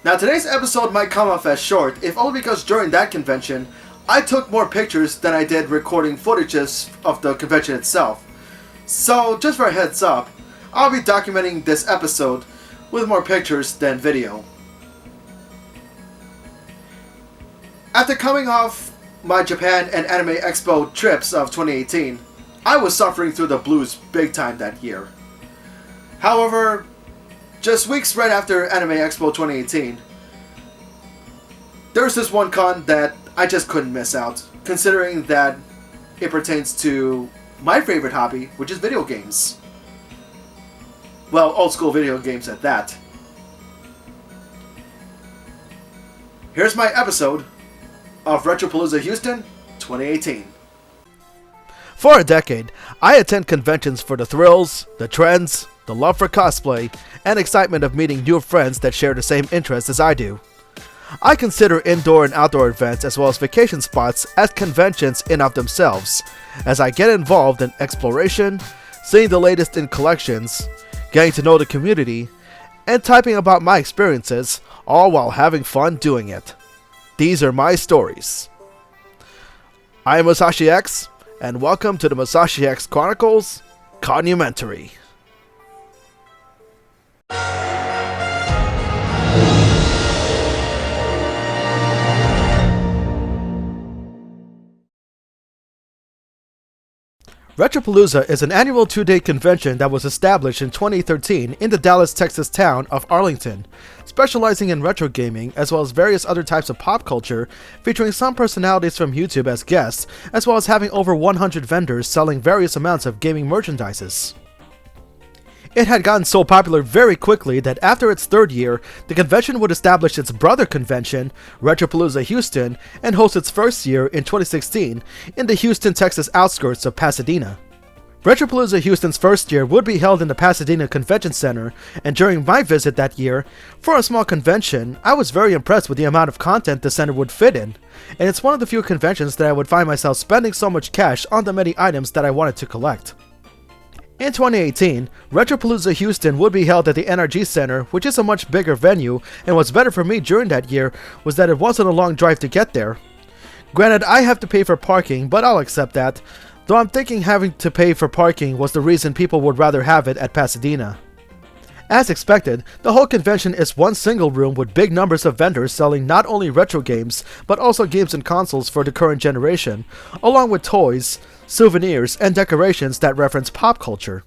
Now today's episode might come off as short, if only because during that convention, I took more pictures than I did recording footages of the convention itself. So just for a heads up, I'll be documenting this episode with more pictures than video. After coming off my Japan and Anime Expo trips of 2018, I was suffering through the blues big time that year. However, just weeks right after Anime Expo 2018, there's this one con that I just couldn't miss out, considering that it pertains to my favorite hobby, which is video games. Well, old school video games at that. Here's my episode of Retropalooza Houston 2018. For a decade, I attend conventions for the thrills, the trends, the love for cosplay, and excitement of meeting new friends that share the same interests as I do. I consider indoor and outdoor events as well as vacation spots as conventions in of themselves, as I get involved in exploration, seeing the latest in collections, getting to know the community, and typing about my experiences, all while having fun doing it. These are my stories. I am Musashi X, and welcome to the Musashi X Chronicles CON-umentary. Retropalooza is an annual 2-day convention that was established in 2013 in the Dallas, Texas town of Arlington, specializing in retro gaming as well as various other types of pop culture, featuring some personalities from YouTube as guests, as well as having over 100 vendors selling various amounts of gaming merchandises. It had gotten so popular very quickly that after its third year, the convention would establish its brother convention, Retropalooza Houston, and host its first year in 2016 in the Houston, Texas outskirts of Pasadena. Retropalooza Houston's first year would be held in the Pasadena Convention Center, and during my visit that year, for a small convention, I was very impressed with the amount of content the center would fit in, and it's one of the few conventions that I would find myself spending so much cash on the many items that I wanted to collect. In 2018, Retropalooza Houston would be held at the NRG Center, which is a much bigger venue, and what's better for me during that year was that it wasn't a long drive to get there. Granted, I have to pay for parking, but I'll accept that, though I'm thinking having to pay for parking was the reason people would rather have it at Pasadena. As expected, the whole convention is one single room with big numbers of vendors selling not only retro games, but also games and consoles for the current generation, along with toys, souvenirs, and decorations that reference pop culture.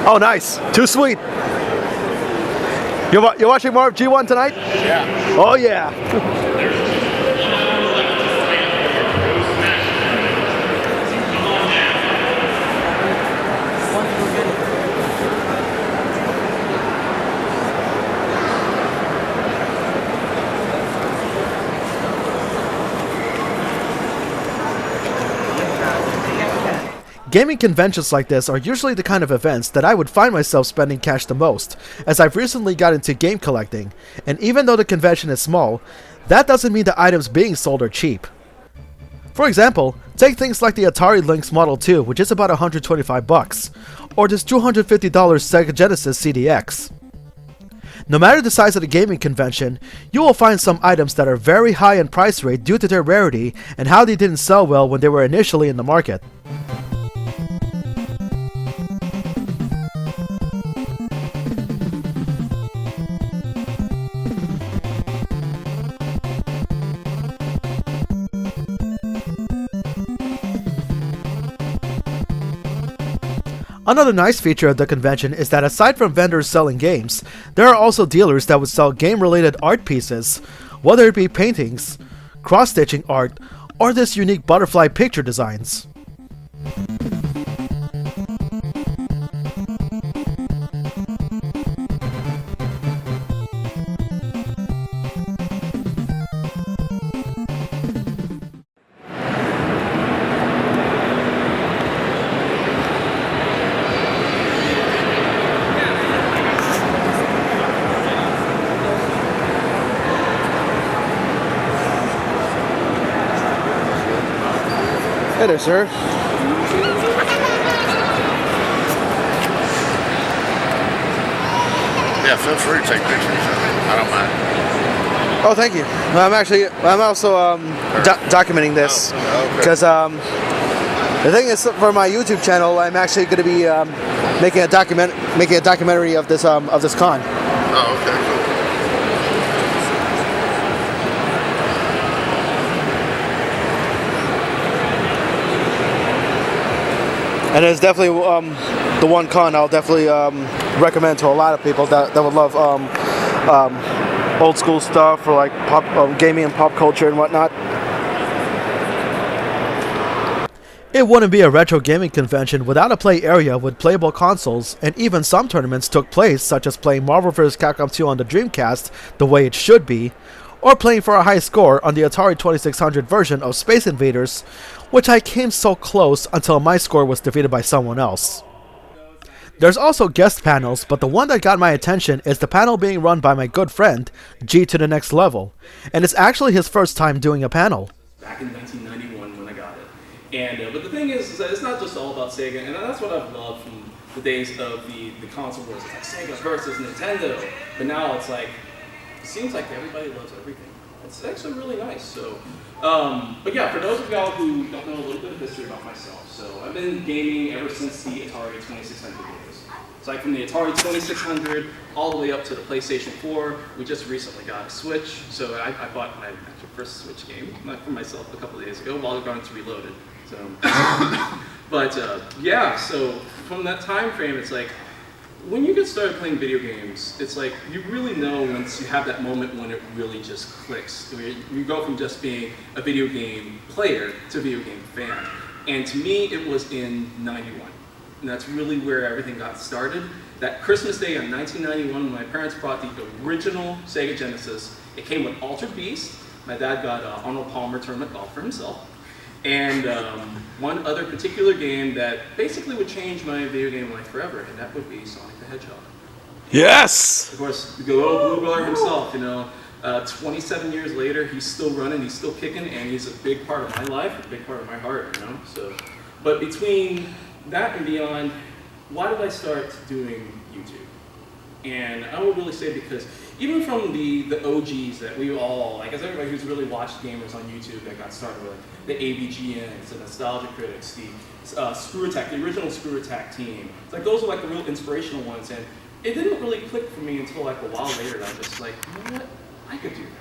Oh, nice. Too sweet. You're watching more of G1 tonight? Yeah. Oh, yeah. Gaming conventions like this are usually the kind of events that I would find myself spending cash the most, as I've recently got into game collecting, and even though the convention is small, that doesn't mean the items being sold are cheap. For example, take things like the Atari Lynx Model 2, which is about $125, or this $250 Sega Genesis CDX. No matter the size of the gaming convention, you will find some items that are very high in price rate due to their rarity and how they didn't sell well when they were initially in the market. Another nice feature of the convention is that aside from vendors selling games, there are also dealers that would sell game-related art pieces, whether it be paintings, cross-stitching art, or this unique butterfly picture designs. later, sir. Yeah, feel free to take pictures. I don't mind. Oh, thank you. I'm also documenting this because the thing is, for my YouTube channel, I'm actually going to be making a documentary of this con. Oh, okay, cool. And it's definitely the one con I'll definitely recommend to a lot of people that would love old school stuff or like pop gaming and pop culture and whatnot. It wouldn't be a retro gaming convention without a play area with playable consoles, and even some tournaments took place, such as playing Marvel vs. Capcom 2 on the Dreamcast the way it should be, or playing for a high score on the Atari 2600 version of Space Invaders, which I came so close until my score was defeated by someone else. There's also guest panels, but the one that got my attention is the panel being run by my good friend, G to the Next Level, and it's actually his first time doing a panel. Back in 1991 when I got it. And but the thing is that it's not just all about Sega, and that's what I've loved from the days of the console wars. It's like Sega versus Nintendo, but now it's like, it seems like everybody loves everything. It's actually really nice. So, but yeah, for those of y'all who don't know a little bit of history about myself, so I've been gaming ever since the Atari 2600 days. It's like from the Atari 2600 all the way up to the PlayStation 4. We just recently got a Switch, so I bought my actual first Switch game for myself a couple of days ago while going to Reloaded. So, but yeah, so from that time frame, it's like, when you get started playing video games, it's like you really know once you have that moment when it really just clicks. You go from just being a video game player to a video game fan. And to me, it was in '91. And that's really where everything got started. That Christmas Day in 1991, when my parents brought the original Sega Genesis, it came with Altered Beast. My dad got Arnold Palmer Tournament Golf for himself. And one other particular game that basically would change my video game life forever, and that would be Sonic the Hedgehog. Yes! Of course, the good old Blue Brother himself, 27 years later, he's still running, he's still kicking, and he's a big part of my life, a big part of my heart, So, but between that and beyond, why did I start doing YouTube? And I would really say because even from the OGs that we all, like as everybody who's really watched gamers on YouTube that got started with, the AVGNs, the Nostalgia Critics, the Screw Attack, the original Screw Attack team, it's like those are like the real inspirational ones, and it didn't really click for me until like a while later. I was just like, you know what, I could do that.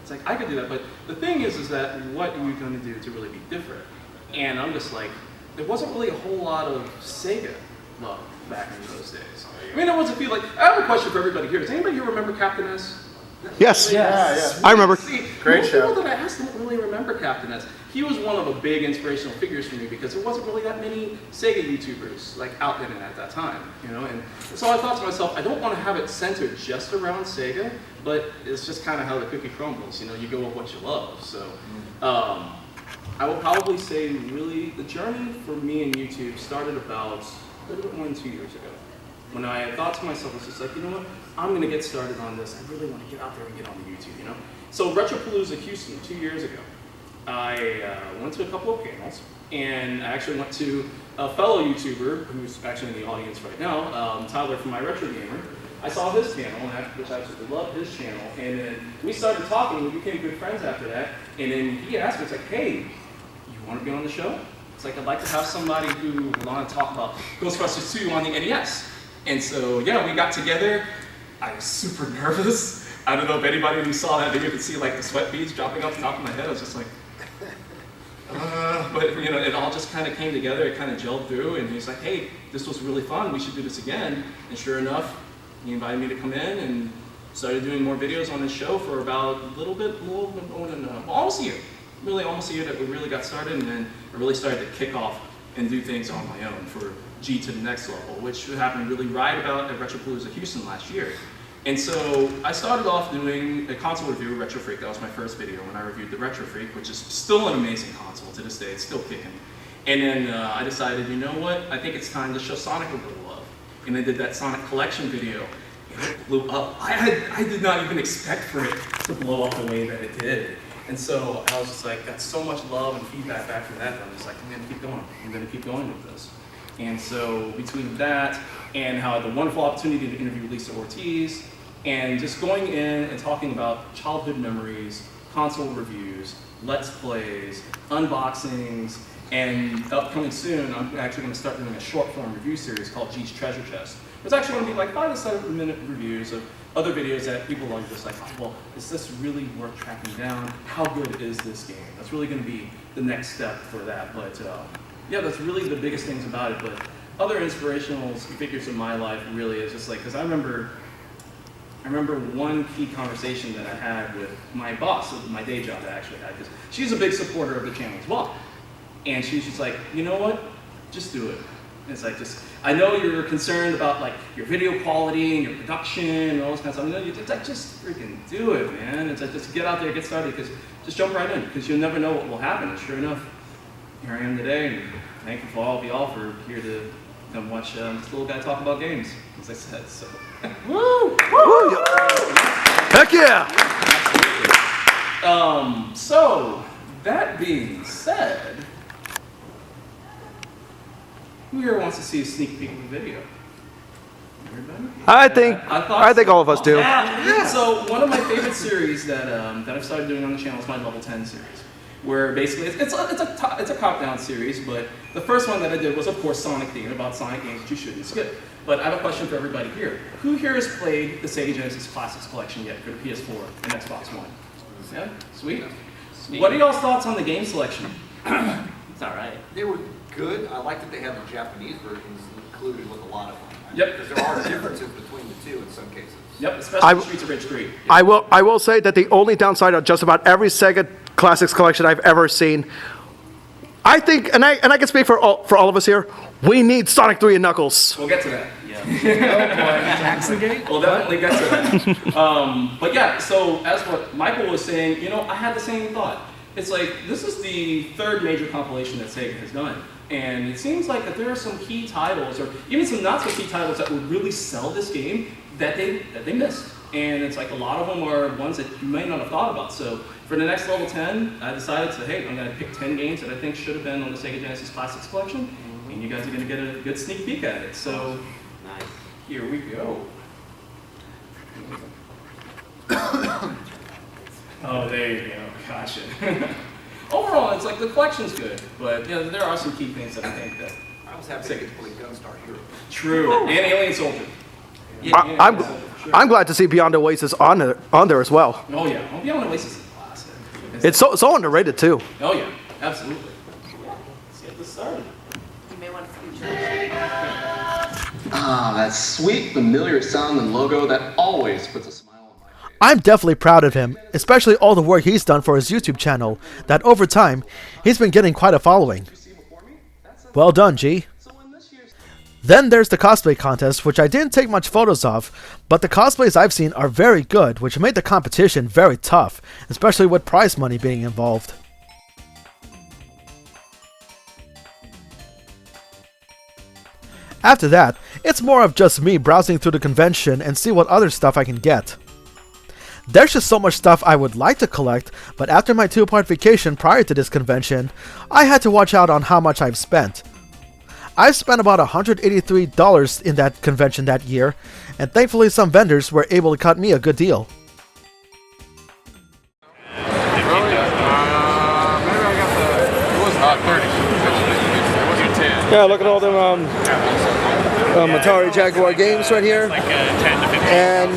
It's like, I could do that, but the thing is that what are you going to do to really be different? And I'm just like, there wasn't really a whole lot of Sega love back in those days. I mean, there was a few, like, I have a question for everybody here. Does anybody here remember Captain S? Yes. Yeah. I remember. See, Great most show. people that I asked don't really remember Captain S. He was one of the big inspirational figures for me because there wasn't really that many Sega YouTubers like out there at that time, And so I thought to myself, I don't want to have it centered just around Sega, but it's just kind of how the cookie crumbles. You go with what you love. So I will probably say, really, the journey for me in YouTube started about a little bit more than 2 years ago. When I thought to myself, I was just like, you know what, I'm going to get started on this. I really want to get out there and get on the YouTube, So Retropalooza Houston, 2 years ago, I went to a couple of panels, and I actually went to a fellow YouTuber who's actually in the audience right now, Tyler from My Retro Gamer. I saw his channel, which I absolutely love his channel, and then we started talking, we became good friends after that, and then he asked me, it's like, hey, you want to be on the show? It's like, I'd like to have somebody who would want to talk about Ghostbusters 2 on the NES. And so, yeah, we got together. I was super nervous. I don't know if anybody who saw that video could see like the sweat beads dropping off the top of my head. I was just like, but it all just kind of came together. It kind of gelled through, and he's like, hey, this was really fun. We should do this again. And sure enough, he invited me to come in and started doing more videos on his show for about a little bit more than almost a year. Really almost a year that we really got started, and then I really started to kick off and do things on my own for G to the Next Level, which happened really right about at Retropalooza Houston last year. And so I started off doing a console review of Retro Freak. That was my first video when I reviewed the Retro Freak, which is still an amazing console to this day. It's still kicking. And then I decided, you know what? I think it's time to show Sonic a little love. And I did that Sonic Collection video, and it blew up. I did not even expect for it to blow up the way that it did. And so I was just like, got so much love and feedback back from that. I'm just like, I'm gonna keep going. I'm gonna keep going with this. And so between that and how I had the wonderful opportunity to interview Lisa Ortiz, and just going in and talking about childhood memories, console reviews, let's plays, unboxings, and upcoming soon, I'm actually going to start doing a short form review series called G's Treasure Chest. It's actually going to be like 5 to 7 minute reviews of other videos that people are just like, oh, well, is this really worth tracking down? How good is this game? That's really going to be the next step for that. But yeah, that's really the biggest things about it. But other inspirational figures in my life really is just like, because I remember one key conversation that I had with my boss, my day job that I actually had, because she's a big supporter of the channel as well. And she's just like, you know what? Just do it. And it's like, I know you're concerned about like your video quality and your production and all this kind of stuff. You know, it's like, just freaking do it, man. It's like, just get out there, get started, because just jump right in, because you'll never know what will happen. And sure enough, here I am today, and thankful for all of y'all for here to come watch this little guy talk about games, as I said. So, Woo! Woo! Heck yeah! So that being said, who here wants to see a sneak peek of the video? Everybody? I think all of us do. Yeah. So one of my favorite series that I've started doing on the channel is my Level 10 series, where basically it's a top-down series. But the first one that I did was, of course, Sonic themed, about Sonic games that you shouldn't skip. But I have a question for everybody here. Who here has played the Sega Genesis Classics Collection yet for the PS4 and Xbox One? Yeah, sweet. What are y'all's thoughts on the game selection? It's all right. They were good. I like that they have the Japanese versions included with a lot of them. Yep. Because there are differences between the two in some cases. Yep, especially Streets of Rage 3. I will say that the only downside of just about every Sega Classics collection I've ever seen, I think, and I can speak for all of us here, we need Sonic 3 and Knuckles. We'll get to that. Yeah. We'll definitely get to that. But yeah, so as what Michael was saying, you know, I had the same thought. It's like, this is the third major compilation that Sega has done. And it seems like that there are some key titles, or even some not so key titles that would really sell this game that they missed. And it's like a lot of them are ones that you may not have thought about. So for the next Level 10, I decided to, hey, I'm going to pick 10 games that I think should have been on the Sega Genesis Classics Collection. And you guys are going to get a good sneak peek at it. So here we go. Oh, there you go. Gotcha. Overall, it's like the collection's good, but you know, there are some key things that I think that. I was happy to play Gunstar Hero. True, and Alien Soldier. I'm glad to see Beyond Oasis on there as well. Oh yeah, well, Beyond Oasis is a classic. It's so underrated too. Oh yeah, absolutely. Let's get this started. You may want to feature. Ah, that sweet, familiar sound and logo that always puts a smile on my face. I'm definitely proud of him, especially all the work he's done for his YouTube channel, that over time, he's been getting quite a following. Well done, G. Then there's the Cosplay Contest, which I didn't take much photos of, but the cosplays I've seen are very good, which made the competition very tough, especially with prize money being involved. After that, it's more of just me browsing through the convention and see what other stuff I can get. There's just so much stuff I would like to collect, but after my 2-part vacation prior to this convention, I had to watch out on how much I've spent. I've spent about $183 in that convention that year, and thankfully some vendors were able to cut me a good deal. Yeah, look at all them Atari Jaguar games right here. And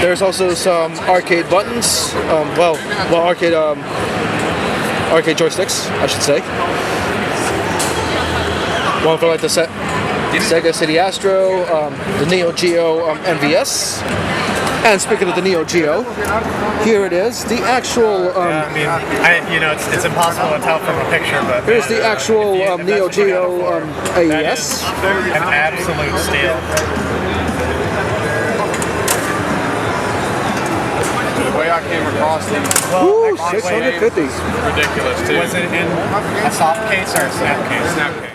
there's also some arcade buttons. Arcade joysticks, I should say. One for like the Sega City Astro, the Neo Geo Mvs. And speaking of the Neo Geo, here it is, the actual. It's impossible to tell from a picture, but here's the actual Neo Geo AES. An absolute steal. The way I came across these, Ooh, 650. ridiculous too. Was it in a soft case or a snap case? Snap case.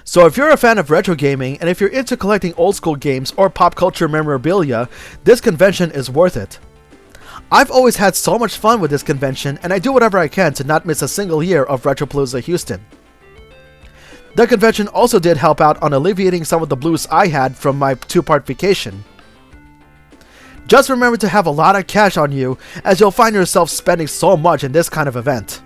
So if you're a fan of retro gaming, and if you're into collecting old school games or pop culture memorabilia, this convention is worth it. I've always had so much fun with this convention, and I do whatever I can to not miss a single year of Retropalooza Houston. The convention also did help out on alleviating some of the blues I had from my 2-part vacation. Just remember to have a lot of cash on you, as you'll find yourself spending so much in this kind of event.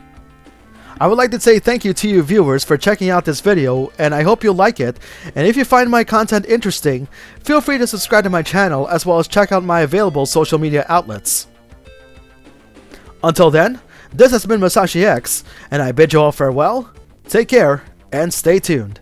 I would like to say thank you to you viewers for checking out this video, and I hope you like it, and if you find my content interesting, feel free to subscribe to my channel as well as check out my available social media outlets. Until then, this has been Masashi X, and I bid you all farewell, take care, and stay tuned.